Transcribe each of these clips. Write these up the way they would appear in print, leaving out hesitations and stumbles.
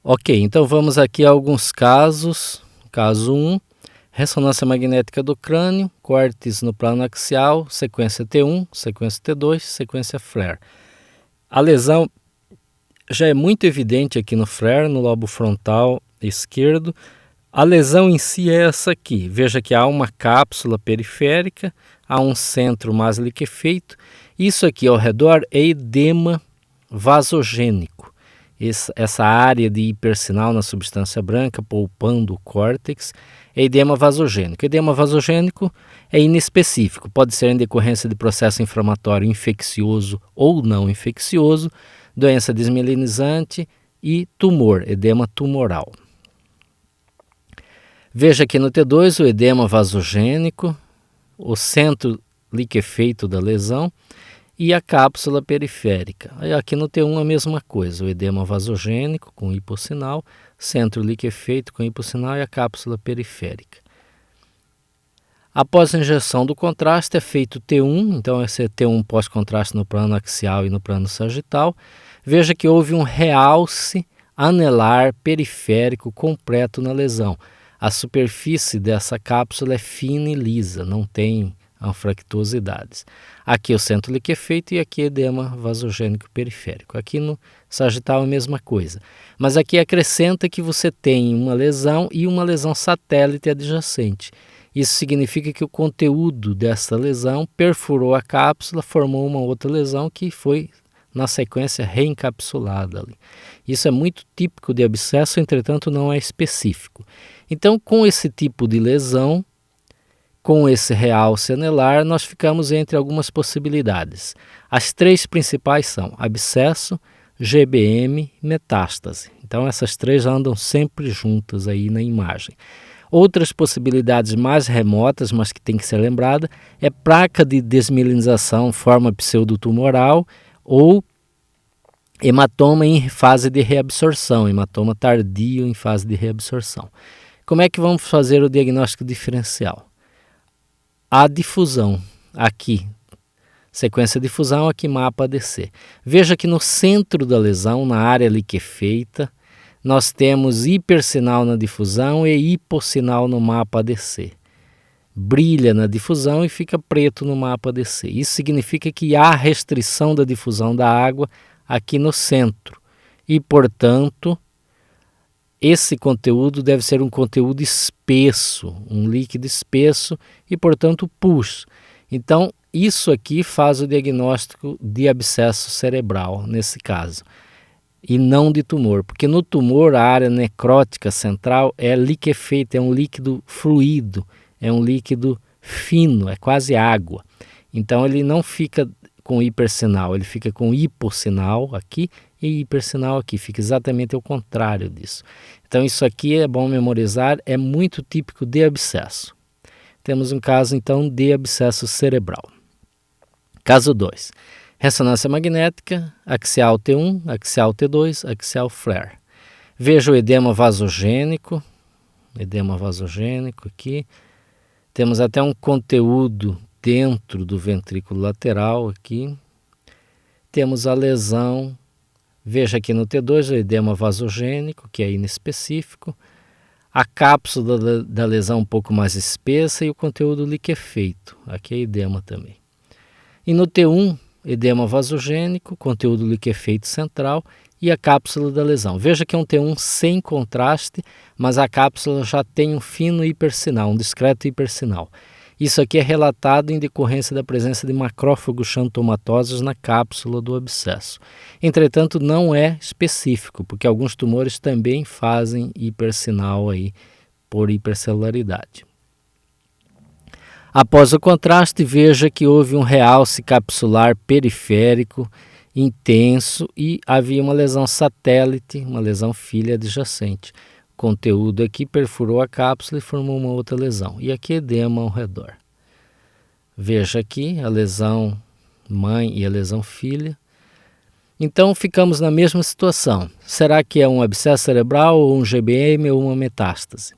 Ok, então vamos aqui a alguns casos. Caso 1, ressonância magnética do crânio, córtex no plano axial, sequência T1, sequência T2, sequência FLAIR. A lesão já é muito evidente aqui no FLAIR, no lobo frontal esquerdo. A lesão em si é essa aqui. Veja que há uma cápsula periférica, há um centro mais liquefeito. Isso aqui ao redor é edema vasogênico. Essa área de hipersinal na substância branca, poupando o córtex, é edema vasogênico. Edema vasogênico é inespecífico, pode ser em decorrência de processo inflamatório infeccioso ou não infeccioso, doença desmielinizante e tumor, edema tumoral. Veja aqui no T2 o edema vasogênico, o centro liquefeito da lesão e a cápsula periférica. Aí aqui no T1 a mesma coisa, o edema vasogênico com hipossinal, centro liquefeito com hipossinal e a cápsula periférica. Após a injeção do contraste é feito T1, então esse é T1 pós-contraste no plano axial e no plano sagital. Veja que houve um realce anelar periférico completo na lesão. A superfície dessa cápsula é fina e lisa, não tem anfractuosidades. Aqui o centro liquefeito e aqui edema vasogênico periférico. Aqui no sagital é a mesma coisa. Mas aqui acrescenta que você tem uma lesão e uma lesão satélite adjacente. Isso significa que o conteúdo dessa lesão perfurou a cápsula, formou uma outra lesão que foi, na sequência, reencapsulada ali. Isso é muito típico de abscesso, entretanto não é específico. Então, com esse tipo de lesão, com esse realce anelar, nós ficamos entre algumas possibilidades. As três principais são abscesso, GBM e metástase. Então, essas três andam sempre juntas aí na imagem. Outras possibilidades mais remotas, mas que tem que ser lembrada, é placa de desmielinização, forma pseudotumoral ou hematoma em fase de reabsorção, hematoma tardio em fase de reabsorção. Como é que vamos fazer o diagnóstico diferencial? A difusão, aqui, sequência de difusão, aqui mapa ADC. Veja que no centro da lesão, na área liquefeita, nós temos hipersinal na difusão e hipossinal no mapa ADC. Brilha na difusão e fica preto no mapa ADC. Isso significa que há restrição da difusão da água aqui no centro. E, portanto, esse conteúdo deve ser um conteúdo espesso, um líquido espesso e, portanto, pus. Então, isso aqui faz o diagnóstico de abscesso cerebral, nesse caso, e não de tumor, porque no tumor a área necrótica central é liquefeita, é um líquido fluido, é um líquido fino, é quase água. Então, ele não fica com hipersinal, ele fica com hipossinal aqui e hipersinal aqui, fica exatamente ao contrário disso. Então isso aqui é bom memorizar, é muito típico de abscesso. Temos um caso então de abscesso cerebral. Caso 2, ressonância magnética, axial T1, axial T2, axial FLAIR. Veja o edema vasogênico aqui. Temos até um conteúdo dentro do ventrículo lateral aqui. Temos a lesão. Veja aqui no T2 o edema vasogênico, que é inespecífico. A cápsula da lesão um pouco mais espessa e o conteúdo liquefeito. Aqui é edema também. E no T1, edema vasogênico, conteúdo liquefeito central e a cápsula da lesão. Veja que é um T1 sem contraste, mas a cápsula já tem um fino hipersinal, um discreto hipersinal. Isso aqui é relatado em decorrência da presença de macrófagos xantomatosos na cápsula do abscesso. Entretanto, não é específico, porque alguns tumores também fazem hipersinal aí por hipercelularidade. Após o contraste, veja que houve um realce capsular periférico intenso e havia uma lesão satélite, uma lesão filha adjacente. O conteúdo aqui perfurou a cápsula e formou uma outra lesão. E aqui edema ao redor. Veja aqui a lesão mãe e a lesão filha. Então ficamos na mesma situação. Será que é um abscesso cerebral ou um GBM ou uma metástase?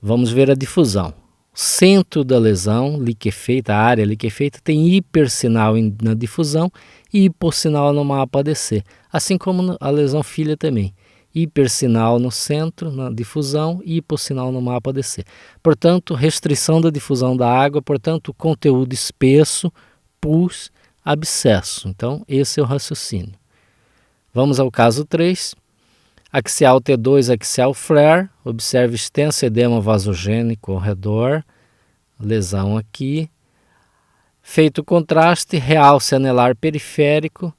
Vamos ver a difusão. Centro da lesão liquefeita, a área liquefeita, tem hipersinal na difusão e hipossinal no mapa ADC, assim como a lesão filha também. hipersinal no centro, na difusão, e hipossinal no mapa ADC. Portanto, restrição da difusão da água, portanto, conteúdo espesso, pus, abscesso. Então, esse é o raciocínio. Vamos ao caso 3. Axial T2, axial flare. Observe extenso edema vasogênico ao redor. Lesão aqui. Feito o contraste, realce anelar periférico.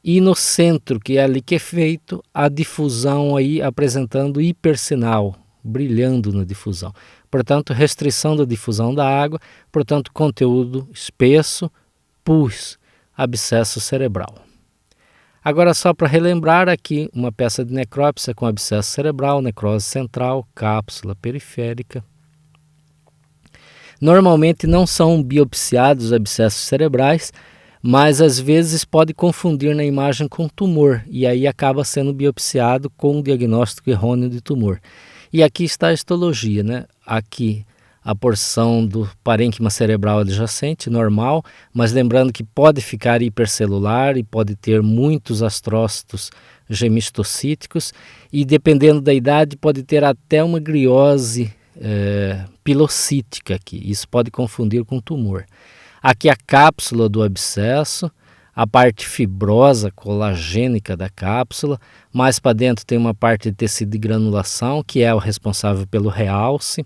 E no centro, que é ali que é feito, a difusão aí apresentando hipersinal, brilhando na difusão. Portanto, restrição da difusão da água, portanto, conteúdo espesso, pus, abscesso cerebral. Agora, só para relembrar aqui, uma peça de necrópsia com abscesso cerebral, necrose central, cápsula periférica. Normalmente não são biopsiados abscessos cerebrais, mas às vezes pode confundir na imagem com tumor, e aí acaba sendo biopsiado com um diagnóstico errôneo de tumor. E aqui está a histologia, né? Aqui a porção do parênquima cerebral adjacente, normal, mas lembrando que pode ficar hipercelular e pode ter muitos astrócitos gemistocíticos, e dependendo da idade pode ter até uma griose pilocítica aqui. Isso pode confundir com tumor. Aqui a cápsula do abscesso, a parte fibrosa, colagênica da cápsula. Mais para dentro tem uma parte de tecido de granulação, que é o responsável pelo realce.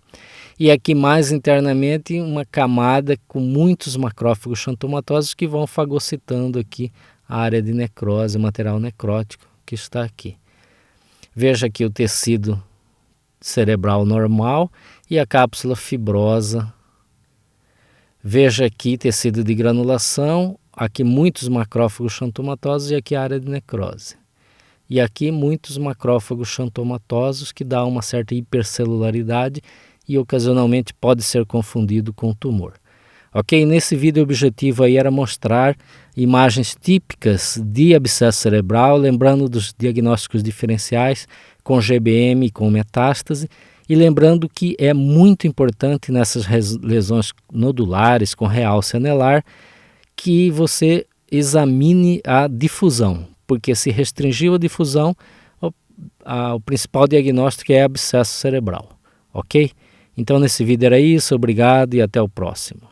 E aqui mais internamente uma camada com muitos macrófagos xantomatosos que vão fagocitando aqui a área de necrose, material necrótico que está aqui. Veja aqui o tecido cerebral normal e a cápsula fibrosa. Veja aqui tecido de granulação, aqui muitos macrófagos xantomatosos e aqui a área de necrose. E aqui muitos macrófagos xantomatosos que dá uma certa hipercelularidade e ocasionalmente pode ser confundido com tumor. Ok? Nesse vídeo o objetivo aí era mostrar imagens típicas de abscesso cerebral, lembrando dos diagnósticos diferenciais com GBM e com metástase, e lembrando que é muito importante nessas lesões nodulares com realce anelar que você examine a difusão, porque se restringiu a difusão, o principal diagnóstico é abscesso cerebral, ok? Então nesse vídeo era isso, obrigado e até o próximo.